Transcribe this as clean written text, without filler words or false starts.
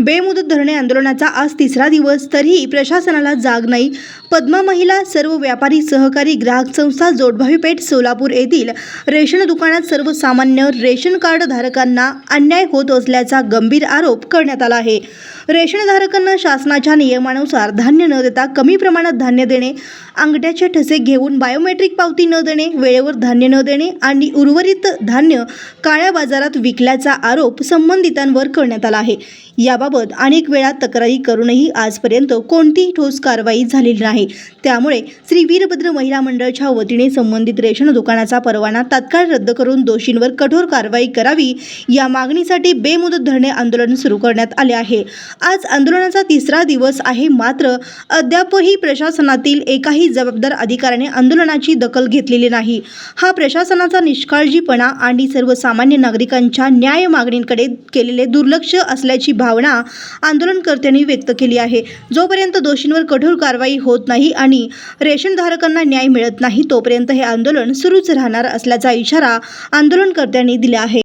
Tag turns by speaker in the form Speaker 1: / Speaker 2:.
Speaker 1: बेमुदत धरणे आंदोलनाचा आज तिसरा दिवस, तरीही प्रशासनाला जाग नाही। पद्मा महिला, सर्व व्यापारी सहकारी ग्राहक संस्था, जोडभावी पेठ, सोलापूर येथील रेशन दुकानात सर्वसामान्य रेशन कार्ड धारकांना अन्याय होत असल्याचा गंभीर आरोप करण्यात आला आहे। रेशनधारकांना शासनाच्या नियमानुसार धान्य न देता कमी प्रमाणात धान्य देणे, अंगठ्याचे ठसे घेऊन बायोमेट्रिक पावती न देणे, वेळेवर धान्य न देणे आणि उर्वरित धान्य काळ्या बाजारात विकल्याचा आरोप संबंधितांवर करण्यात आला आहे। याबाबत अनेक वेळा तक्रारी करूनही आजपर्यंत कोणतीही ठोस कारवाई झालेली नाही। त्यामुळे श्री वीरभद्र महिला मंडळाच्या वतीने संबंधित रेशन दुकानाचा परवाना तात्काळ रद्द करून दोषींवर कठोर कारवाई करावी या मागणीसाठी बेमुदत धरणे आंदोलन सुरू करण्यात आले आहे। आज आंदोलनाचा तिसरा दिवस आहे, मात्र अद्यापही प्रशासनातील एकाही जबाबदार अधिकाऱ्याने आंदोलनाची दखल घेतलेली नाही। हा प्रशासनाचा निष्काळजीपणा आणि सर्वसामान्य नागरिकांच्या न्याय मागणींकडे केलेले दुर्लक्ष असल्याची भावना आंदोलनकर्त्यांनी व्यक्त केली आहे। जोपर्यंत दोषींवर कठोर कारवाई होत नाही आणि रेशनधारकांना न्याय मिळत नाही, तोपर्यंत हे आंदोलन सुरूच राहणार असल्याचा इशारा आंदोलनकर्त्यांनी दिला आहे।